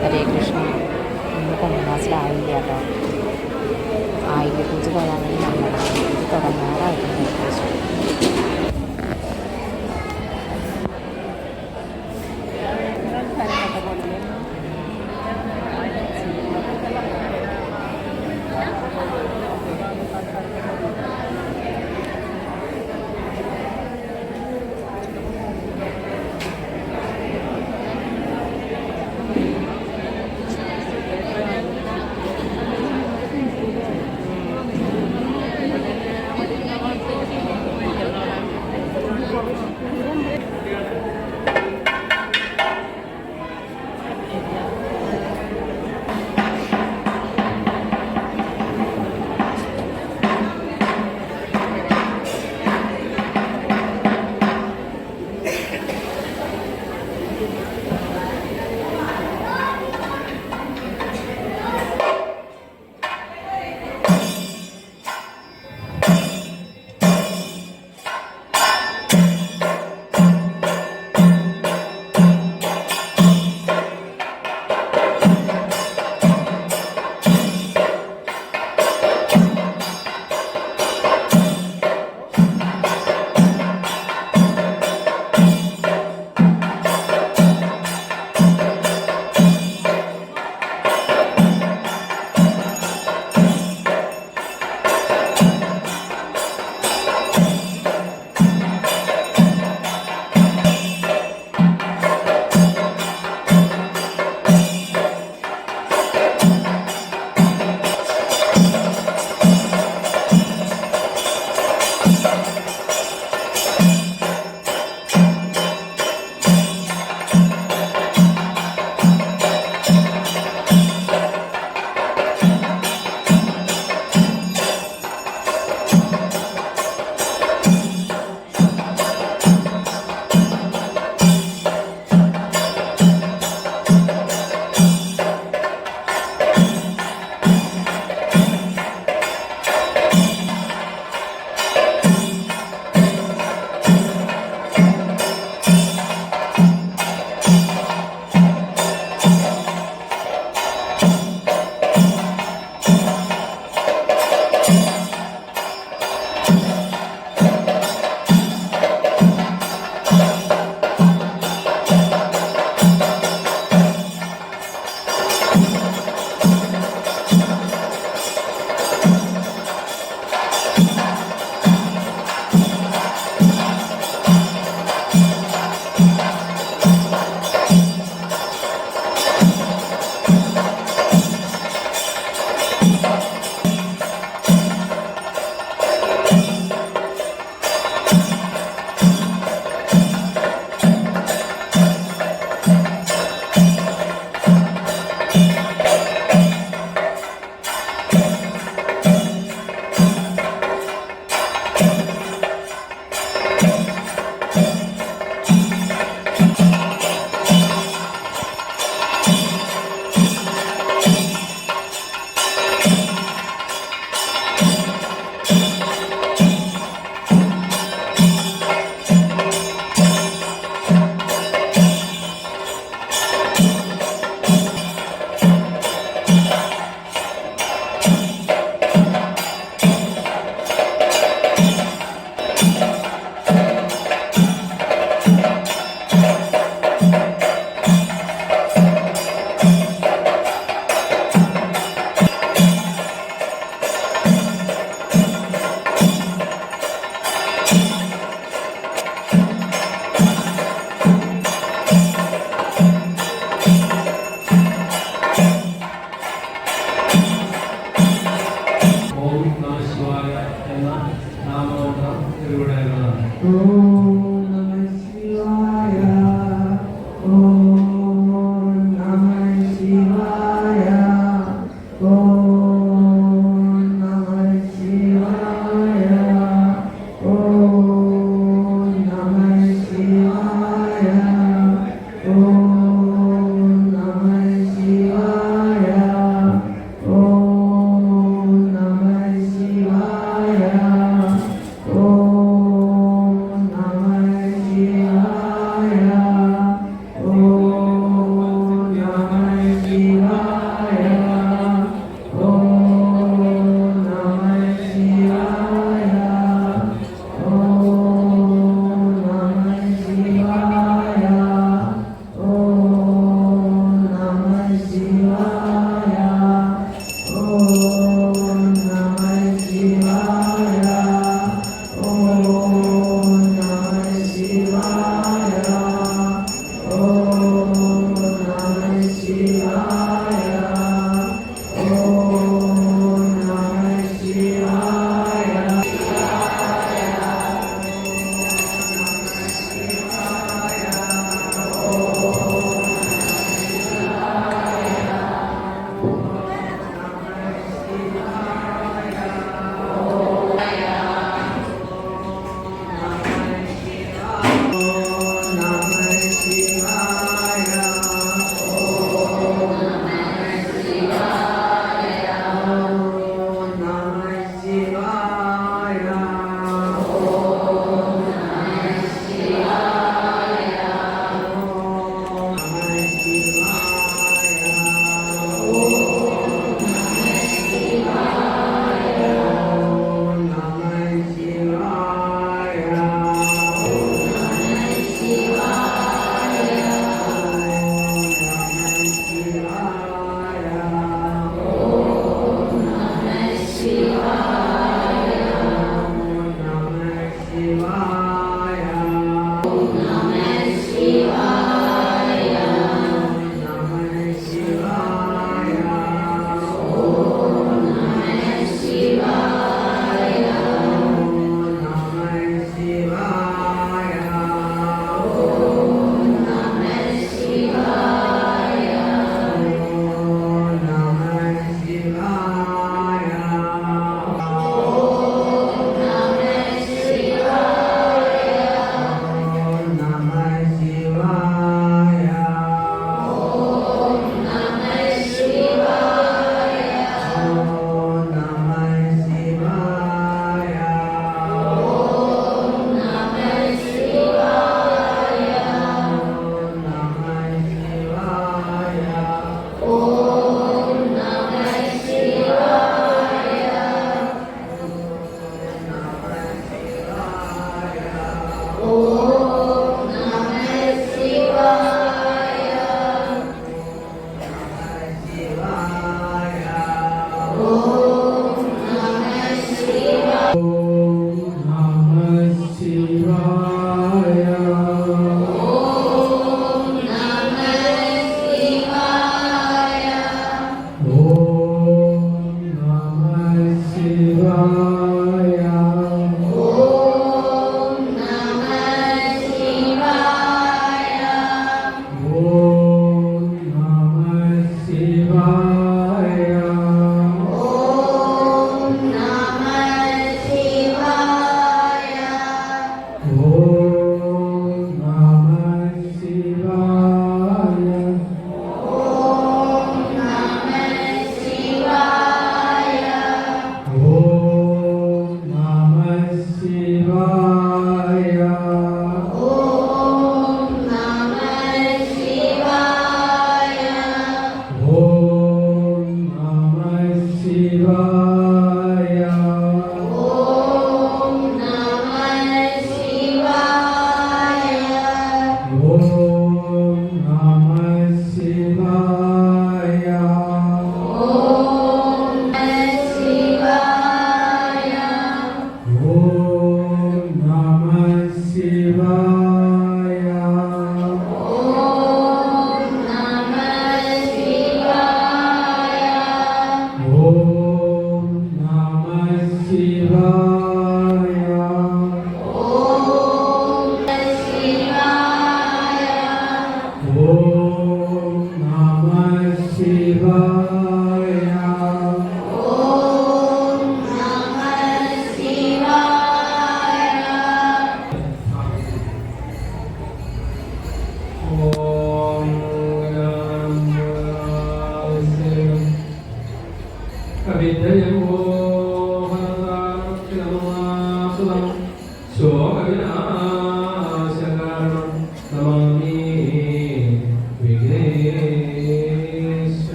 ഹരേ കൃഷ്ണ. ഇന്ന് കന്യാസിലായില്ല കേട്ടോ. ആയില്യ പൂജ തൊഴാൻ വേണ്ടി നമ്മളാണ് ഇത് തുടങ്ങാറായിട്ടുണ്ട് ഏകദേശം.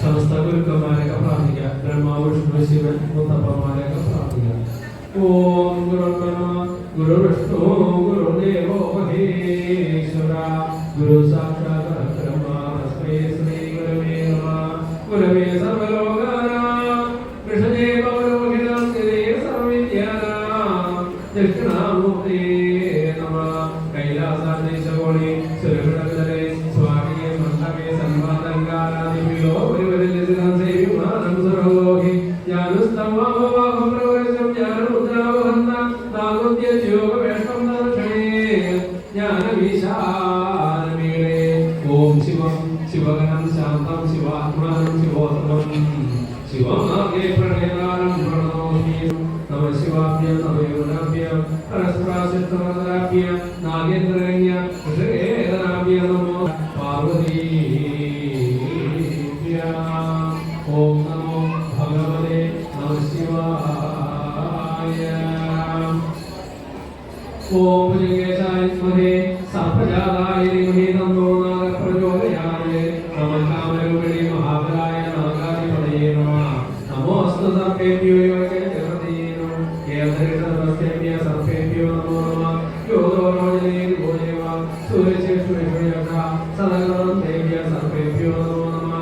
സമസ്ത ഗുരുക്കന്മാരെയൊക്കെ പ്രാർത്ഥിക്കുക. ബ്രഹ്മാവ് വിഷ്ണു ശിവൻ മുത്തപ്പന്മാരെയൊക്കെ പ്രാർത്ഥിക്കുക. ഓം ഗുരുബ്രഹ്മ ഗുരു വിഷ്ണു ഗുരുദേവോ മഹേശ്വര ഗുരു സാക്ഷാത് പരബ്രഹ്മ തസ്മൈ ശ്രീ ഗുരവേ നമഃ. ഗുരവേ സർവലോകാനാം വിഷജേ ഭവരോഹിണം നിധേ സർവവിദ്യാനാം ദക്ഷിണാമൂർത്തേ നമഃ. കൈലാസാദേശകോണി സുരവിടവിതരേ സ്വാമിയെ മണ്ഡപേ സന്വാദങ്കാരാദിഭ്യോ ഒരുവരിലിസിതം സേവിമാനം സർവലോകി ജ്ഞാനസ്തംഭവവാഹം പ്രവരസം ജ്ഞാനമുദ്രാവഹന്ത നാഗോദ്യജ്യോഗവേഷം ദർശനേ ജ്ഞാനവിശാലമീളേ. ഓം ശിവം ശിവഗണം ശാന്തം ശിവാത്മാനം ശിവോത്തമം ശിവം നാഗേ പ്രണയകാരം പ്രണതോസ്മി. നമഃ ശിവാഭ്യം നമയോനാഭ്യം പരസ്പരാശ്രിതമതരാഭ്യം നാഗേന്ദ്രഗണ്യ ഋഷേതനാഭ്യം നമോ പാർവതീഭ്യം. ഓം നമോ ഭഗവതേ നമഃ ശിവായ. ഓം ഭുജഗേശായ വിദ്മഹേ സർപ്പജാതായ ധീമഹി തന്നോ നാഗപ്രചോദയായ. നമഃ കാമരൂപിണി മഹാബലായ നാഗാധിപതയേ നമഃ. നമോസ്തു സർപ്പേഭ്യോ യോഗേന്ദ്രപതയേ നമഃ. ഏവധരിഷർവസ്തേഭ്യ സർപ്പേഭ്യോ നമോ നമഃ. യോധോരോജനേരിഭോ ദേവ സൂര്യശേഷുവേഷ സദഗണം ദേവ്യ സർപ്പേഭ്യോ നമോ നമഃ.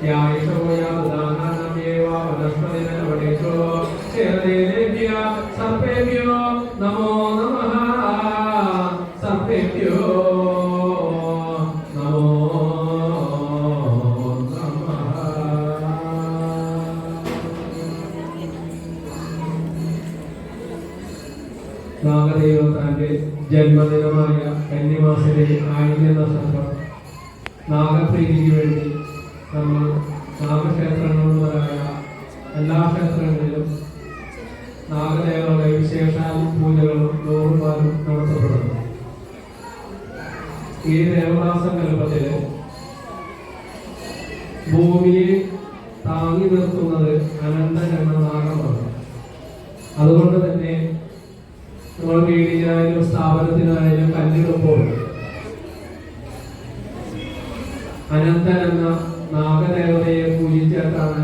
യായിഷോ യാദാനാനമേവ വനസ്പതിനവടേഷോ ചേതേഭ്യ സർപ്പേഭ്യോ നമോ നമഃ. സർപ്പേഭ്യോ നമോ നമഃ. നാഗദൈവത്താന്റെ ജന്മദിനമായ കന്നിമാസത്തിലെ ആയില്യ നക്ഷത്രം നാഗപ്രീതിക്ക് വേണ്ടി നമ്മൾ നാഗക്ഷേത്രങ്ങളിലുള്ളവരായ എല്ലാ ക്ഷേത്രങ്ങളിലും നാഗദേവരുടെ വിശേഷാൽ പൂജകളും നോറുപാലും നടത്തപ്പെടുന്നു. ഈ ദേവതാസങ്കല്പത്തില് ഭൂമിയെ താങ്ങി നിർത്തുന്നത് അനന്തൻ എന്ന നാഗമാണ്. അതുകൊണ്ട് തന്നെ നമ്മൾ വീടിനായാലും സ്ഥാപനത്തിനായാലും കല്ലിടുമ്പോൾ അനന്തൻ എന്ന നാഗദേവതയെ പൂജിച്ചിട്ടാണ്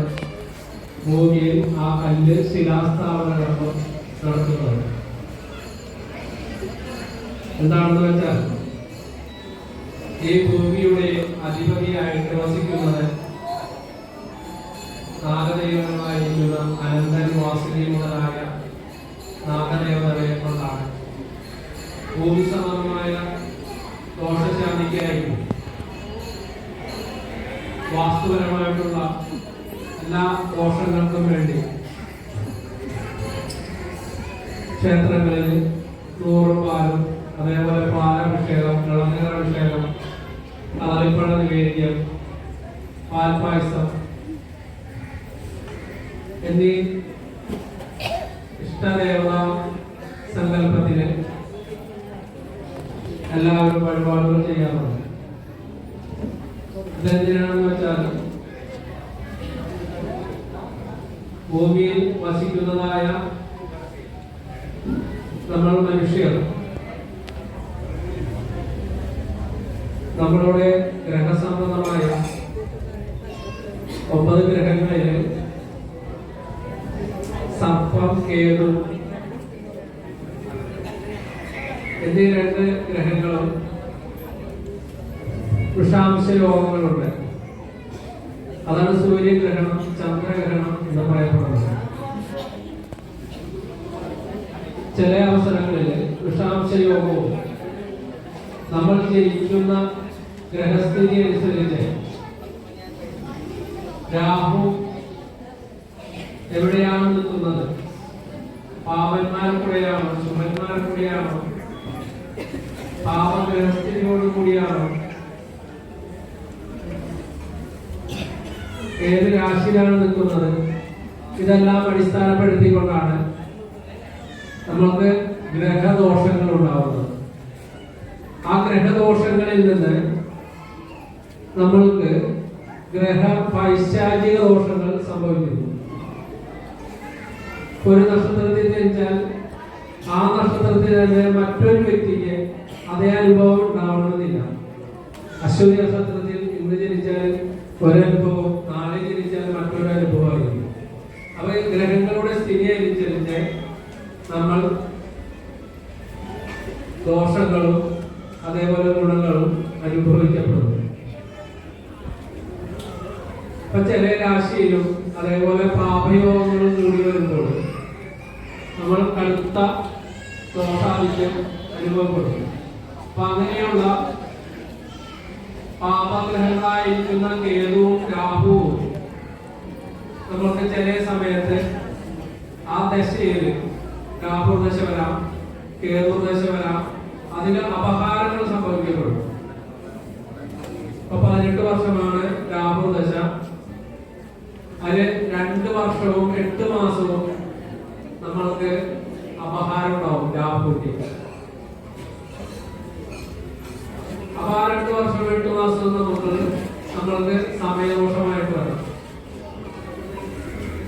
ഭൂമിയിൽ ആ കല്ല് ശിലാസ്ഥാപന കർമ്മം നടത്തുന്നത്. എന്താണെന്ന് വെച്ചാൽ ഈ ഭൂമിയുടെ അധിപതിയായിട്ട് വസിക്കുന്നത് നാഗദൈവങ്ങളായിരിക്കുന്ന അനന്തൻ വാസുകി മുതലായ നാഗദേവതയെ കൊണ്ടാണ്. ഭൂമി സംബന്ധമായ ദോഷശാന്തിക്കായിരിക്കും വാസ്തുപരമായിട്ടുള്ള എല്ലാ ദോഷങ്ങൾക്കും വേണ്ടി ക്ഷേത്രങ്ങളിൽ നൂറുപാലും അതേപോലെ പാലഭിഷേകം, ഇളനീരഭിഷേകം, കളറിപ്പഴ നിവേദ്യം, പാൽപായസം എന്നീ ഇഷ്ടദേവതാ സങ്കല്പത്തിന് എല്ലാവരും വഴിപാടുകൾ ചെയ്യാറുണ്ട്. ഇതെന്തിനാണെന്ന് വെച്ചാൽ ഭൂമിയിൽ വസിക്കുന്നതായ നമ്മൾ മനുഷ്യർ നമ്മളുടെ ഗ്രഹസംബന്ധമായ 9 ഗ്രഹങ്ങളിൽ സർപ്പം, കേതു എന്നീ 2 ഗ്രഹങ്ങളും വിഷാംശ യോഗങ്ങളുണ്ട്. അതാണ് സൂര്യഗ്രഹണം, ചന്ദ്രഗ്രഹണം, എന്ന് പറയപ്പെടുന്നത്. ചില അവസരങ്ങളിൽ വിഷാംശയോഗവും നമ്മൾ ജയിക്കുന്ന ഗ്രഹസ്ഥിതി അനുസരിച്ച് രാഹു എവിടെയാണ് നിൽക്കുന്നത്, പാവന്മാർക്കൂടെയാണോ ശുഭന്മാർക്കൂടെയാണോ പാപഗ്രഹസ്ഥിതിയോട് കൂടിയാണോ ഏത് രാശിയിലാണ് നിൽക്കുന്നത്, ഇതെല്ലാം അടിസ്ഥാനപ്പെടുത്തിക്കൊണ്ടാണ് നമ്മൾക്ക് ഗ്രഹദോഷങ്ങൾ ഉണ്ടാവുന്നത്. ആ ഗ്രഹദോഷങ്ങളിൽ നിന്ന് നമ്മൾക്ക് ഗ്രഹ പൈശാചിക ദോഷങ്ങൾ സംഭവിക്കുന്നു. ഒരു നക്ഷത്രത്തിൽ ജനിച്ചാൽ ആ നക്ഷത്രത്തിൽ തന്നെ മറ്റൊരു വ്യക്തിക്ക് അതേ അനുഭവം ഉണ്ടാവണമെന്നില്ല. അശ്വതി നക്ഷത്രത്തിൽ ഇന്ന് ജനിച്ചാൽ ഒരനുഭവം, നാളെ ജനിച്ചാൽ മറ്റൊരു അനുഭവമായിരിക്കും. അപ്പൊ ഗ്രഹങ്ങളുടെ സ്ഥിതി അനുസരിച്ച് നമ്മൾ ദോഷങ്ങളും അതേപോലെ ഗുണങ്ങളും അനുഭവിക്കപ്പെടുന്നു. അപ്പൊ ചില രാശിയിലും അതേപോലെ പാപയോഗങ്ങളും കൂടി വരുമ്പോൾ നമ്മൾ കടുത്ത ദോഷാദിത്യം അനുഭവപ്പെടുന്നു. അപ്പൊ അങ്ങനെയുള്ള പാപഗ്രഹങ്ങളായിരിക്കുന്ന കേതുവും രാഹുവും നമ്മൾക്ക് ചില സമയത്ത് ആ ദശയിൽ രാഹു ദശ വരാം, കേതു ദശ വരാം, അതിന് അപഹാരങ്ങൾ സംഭവിക്കപ്പെടും. അപ്പൊ 18 വർഷമാണ് രാഹു ദശ. അതില് 2 വർഷവും 8 മാസവും നമ്മൾക്ക് അപഹാരം ഉണ്ടാവും രാഹുവിന്റെ. അപ്പൊ ആ 2 വർഷവും 8 മാസവും നമ്മൾക്ക് സമയദോഷമായിട്ട് വരണം.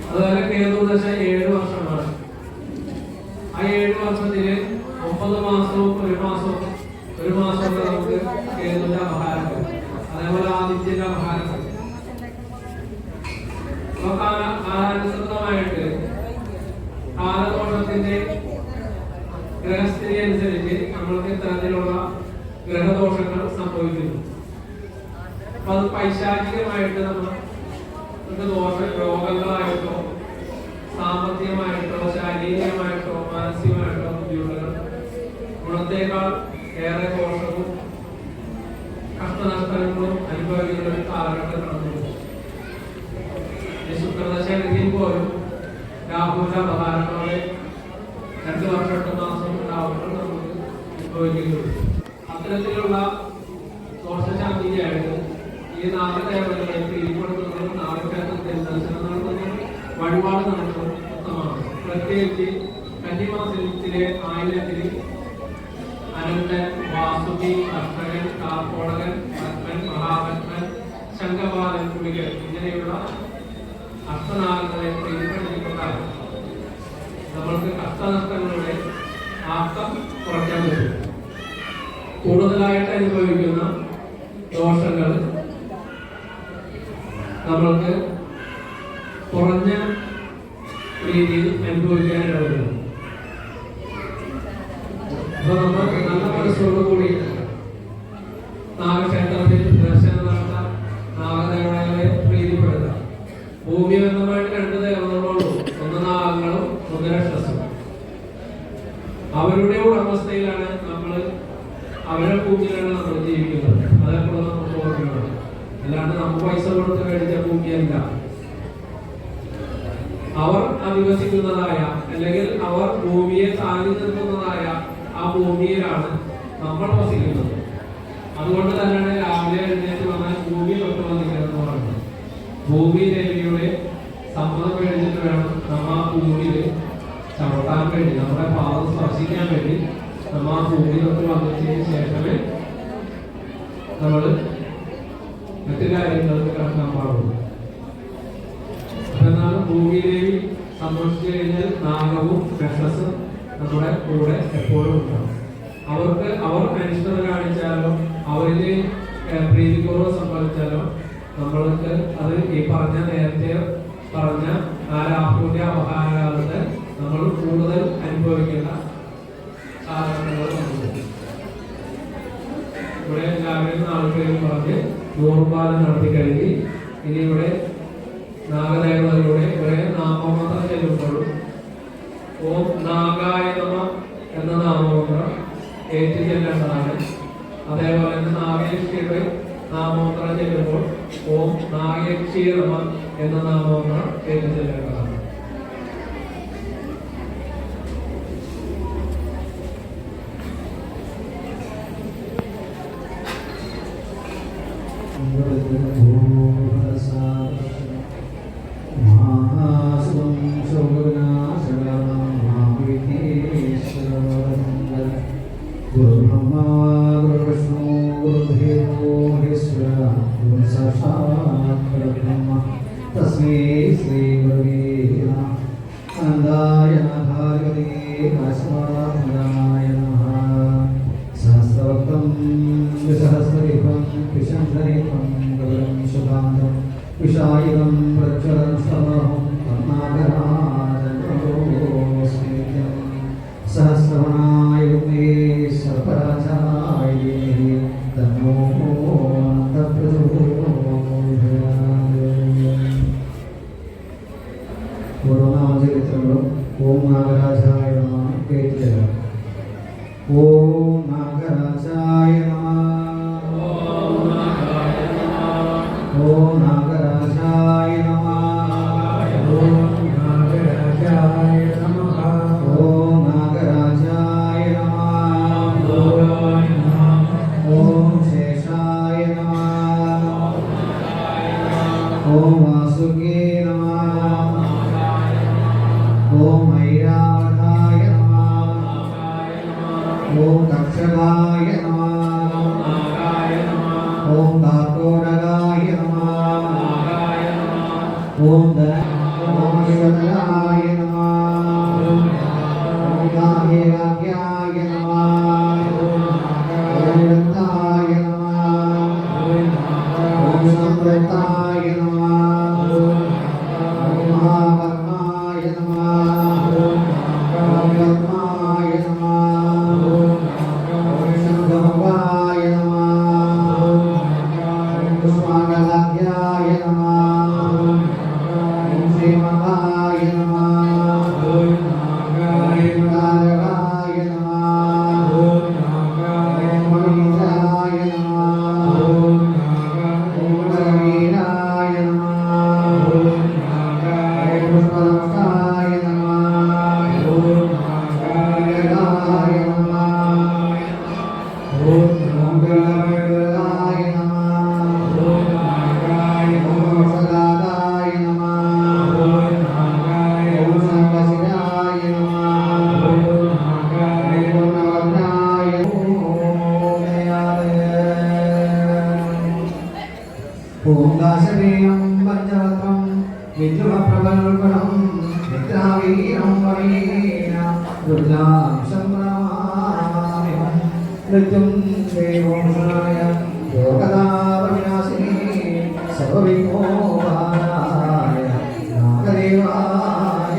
അതുപോലെ കേതു ദശ 7 വർഷമാണ്. ആ 7 വർഷത്തില് 9 മാസവും 1 മാസവും നമുക്ക് കേതുവിന്റെ അപഹാരം വരും. അതേപോലെ ആദിത്യന്റെ അപഹാരം വരും. അപ്പൊ കാലാനുസൃതമായിട്ട് കാലദോഷത്തിന്റെ ഗ്രഹസ്ഥിതി അനുസരിച്ച് നമ്മൾക്ക് ഇത്തരത്തിലുള്ള ഗ്രഹദോഷങ്ങൾ സംഭവിക്കുന്നു. അപ്പൊ അത് പൈശാചികമായിട്ട് നമുക്ക് ദോഷ രോഗങ്ങളായിട്ടോ സാമ്പത്തികമായിട്ടോ ശാരീരികമായിട്ടോ മാനസികമായിട്ടോ ബുദ്ധിമുട്ടുകൾ, ഗുണത്തേക്കാൾ ഏറെ ദോഷവും കഷ്ടനഷ്ടങ്ങളും അനുഭവിക്കുന്ന ഒരു കാലഘട്ടം കടന്നു. ശുക്രദശയിൽ പോലും രാഹുവിന്റെ അപഹാരങ്ങളെ 2 വർഷം 8 മാസം ഉണ്ടാവുമ്പോൾ നമുക്ക് അനുഭവിക്കുന്നുണ്ട്. അത്തരത്തിലുള്ള ദോഷശാന്തിയായിട്ട് ഈ നാഗദേവതകളെ പ്രീതിപ്പെടുത്തുന്നതും നാഗക്ഷേത്രത്തിൽ ദർശനം നടത്തുന്നതും വഴിപാട് നടത്തുന്നതും ഉത്തമമാണ്. പ്രത്യേകിച്ച് കന്നിമാസത്തിലെ ആയില്യത്തിൽ അനന്തൻ, വാസുകി, കർഷകൻ, കാർക്കോടകൻ, പത്മൻ, മഹാപത്മൻ, ശംഖപാലൻ, കുളികൾ ഇങ്ങനെയുള്ള അഷ്ടനാഗങ്ങളെ പ്രീതിപ്പെടുത്തിക്കൊണ്ടാൽ നമ്മൾക്ക് കഷ്ടനഷ്ടങ്ങളുടെ ആക്കം കുറയ്ക്കാൻ പറ്റും. കൂടുതലായിട്ട് അനുഭവിക്കുന്ന ദോഷങ്ങൾ നമ്മൾക്ക് കുറഞ്ഞ രീതിയിൽ അനുഭവിക്കാനിടവരുന്നു. അപ്പൊ നമ്മൾ നല്ല മനസ്സോടു കൂടി നാഗക്ഷേത്രത്തിൽ ദർശനം നടത്താൻ, നാഗദേവതകളെ പ്രീതിപ്പെടുത്താം. ഭൂമിബന്ധമായിട്ട് 2 ദേവതകളുള്ളൂ, ഒന്ന് നാഗങ്ങളും ഒന്ന് രക്ഷസും. അവരുടെ ഉടമസ്ഥയിലാണ് അവരുടെ ഭൂമിയിലാണ് നമ്മൾ ജീവിക്കുന്നത്. അതേപോലെ നമുക്ക് ഓർമ്മയാണ്. അല്ലാണ്ട് നമുക്ക് പൈസ കൊടുത്ത് മേടിച്ച ഭൂമിയല്ല. അവർ അധിവസിക്കുന്നതായ അല്ലെങ്കിൽ അവർ ഭൂമിയെ താങ്ങി നിർത്തുന്നതായ ആ ഭൂമിയിലാണ് നമ്മൾ വസിക്കുന്നത്. അതുകൊണ്ട് തന്നെയാണ് രാവിലെ എഴുന്നേറ്റ് വന്നാൽ ഭൂമി തൊട്ട് വന്നിരിക്കുന്നത് പറയുന്നത്. ഭൂമി ദേവിയുടെ സമ്മതം മേടിച്ചിട്ട് വേണം നമ്മ ആ ഭൂമിയിൽ ചവിട്ടാൻ വേണ്ടി, നമ്മുടെ പാദം സ്പർശിക്കാൻ വേണ്ടി നമ്മ ആ ഭൂമി തൊട്ട് വന്നതിന് ശേഷമേ നമ്മൾ മറ്റു കാര്യങ്ങൾക്ക് കിടക്കാൻ പാടുള്ളൂ. എന്നാലും ഭൂമിയിലേവി സന്തോഷിച്ചു കഴിഞ്ഞാൽ നാഗവും രക്ഷസും നമ്മുടെ കൂടെ എപ്പോഴും ഉണ്ടാവും. അവർ അനിഷ്ടത കാണിച്ചാലോ അവരില് പ്രീതിപൂർവ്വം സംഭവിച്ചാലോ നമ്മൾക്ക് അത് ഈ പറഞ്ഞ നേരത്തെ പറഞ്ഞ ആ രാഹുവിന്റെ അപഹാരകാലത്ത് നമ്മൾ കൂടുതൽ അനുഭവിക്കേണ്ട കാലഘട്ടങ്ങൾ വന്നു. ഇവിടെ എല്ലാവരും ആൾക്കാരും പറഞ്ഞ് 100 പാലം നടത്തി കഴിഞ്ഞ് ഇനി ഇവിടെ നാഗദേവതയുടെ ഇവിടെ ഓം നാഗായ നമ എന്ന നാമമന്ത്രം ഏറ്റുചൊല്ലേണ്ടതാണ്. അതേപോലെ തന്നെ നാഗേക്ഷിയുടെ നാമമന്ത്രം ചെല്ലുമ്പോൾ ഓം നാഗേക്ഷി നമ എന്ന നാമമന്ത്രം ഏറ്റുചൊല്ലേണ്ടതാണ്. വിഷായുധം പ്രക്ഷരം സമഹം സഹസ്രവണായ സർപ്പരാജായ തന്നോ ഓരോ നാമചരിത്രങ്ങളും ഓം നാഗരാജായ നമ കേട്ടില്ല. ഓം നാഗരാജായ നമ. ഓം നാഗരാജായ നമ. ഓം നാഗരാജായ നമ. ഓം നാഗരാജായ നമ. ഓം ശേഷായ നമ. ഓം വാസുകേ നമ. ഓം ഐരാവതായ നമ. ഓം ദക്ഷകായ നമ. ഓം കാർക്കോടകായ നമ. ഓം ധനായ നമ. ഓം ഗാംഭീരാഖ്യായ നമ. ഓം ദത്തായ നമ. ഓം സംപ്രത്തായ നമ. ഓം മഹാകർമായ നമ. ഓം പത്മായ നമ. ഓം ശംഭവായ നമ. ഓം പുഷ്പാകലാഖ്യായ നമ. ഓം ശ്രീമഹായ നമ. ഓം താരകായ നമ. ഓം മണീന്ദ്രായ നമ. ഓം വരവീരായ നമ. ഓം പുഷ്പദംഷ്ടായ നമ. ഓം ഗരുഡായ നമ. ഓം ഗരുഡായ നമ. ഓം സദായ നമ. ഓം സംവത്സരായ നമ. ഓം നവഗ്നായ ഓം ദാശവേയം പഞ്ചവക്രം വിദ്രുമപ്രബൽഗുണം നിദ്രാവീരം വരീണം രുദ്രാംശം പ്രണമാമ്യഹം മൃത്യുഞ്ജയോഷായ യോഗദാവവിനാശിനി സർവവിഘ്നോപാരായ നാഗദേവായ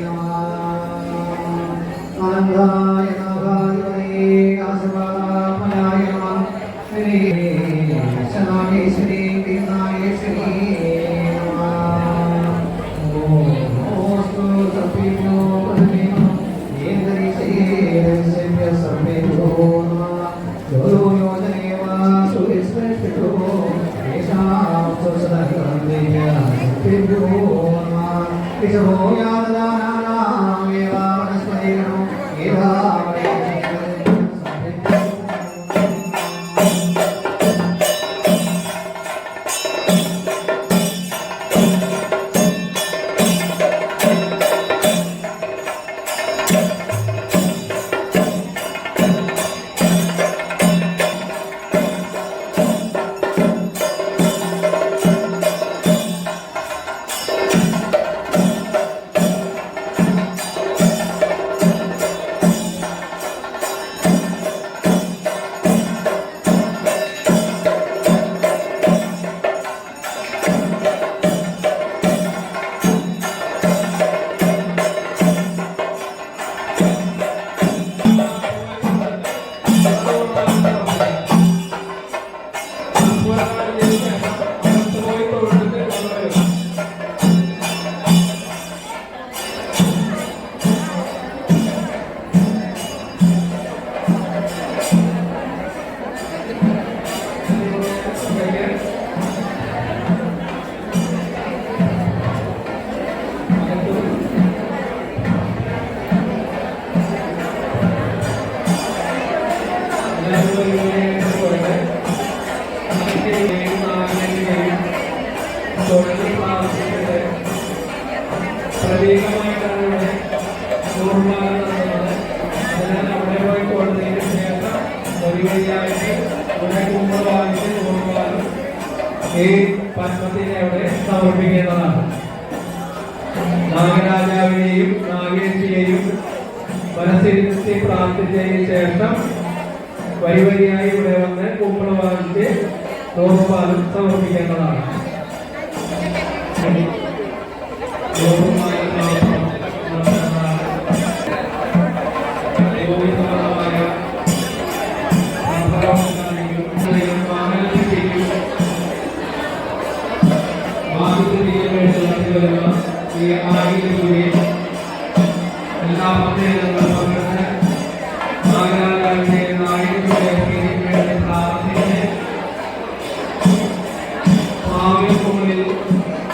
നമഃ. ആനന്ദായ നാഗാധിപതയേ ആശീർവാദാത്മനായ നമഃ. ശനായേശ്വരീ നായേശ്വരീ നമഃ. ഓം നമോസ്തു സത്വിനോ പ്രതിമോ ഏകദീശേയ സർവേഭ്യോ നമഃ. യോയോ യോജനേവ സുവിശ്രേഷ്ഠോ യേശാം സ്വസദഗ്രന്ഥേയ സർവേഭ്യോ നമഃ. വിശവോ യാദദാനാനാം ഏവാ വനസ്പതിഗണോ ഏവാ തൊഴിൽ പ്രാർത്ഥനയുടെ പ്രതീകമായിട്ടാണ് ഇവിടെ നൂറുമാനം നടന്നത്. അതിനാൽ അവിടെ പോയി കൊടുത്തതിന് ശേഷം ഒരു വഴിയായിട്ട് ഇവിടെ കുമ്പള വാങ്ങിച്ച് നൂറുമാനം ഈ പത്മത്തിനെ അവിടെ സമർപ്പിക്കേണ്ടതാണ്. നാഗരാജാവിനെയും നാഗേശിയെയും മനസ്സിരുത്തി പ്രാർത്ഥിച്ചതിന് ശേഷം വരിവരിയായി ഇവിടെ വന്ന് കുമ്പള വാങ്ങിച്ച് നൂറുപാലും സമർപ്പിക്കേണ്ടതാണ്. എല്ലാ പ്രത്യേകതകളും പങ്കെടുത്ത് നാഗരാജാവിന്റെ നായകരുടെ പ്രാർത്ഥിച്ച് ഭാവിയിൽ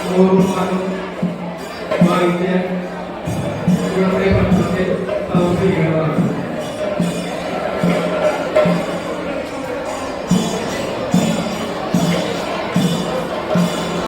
നൂറുമാനം വായിച്ച്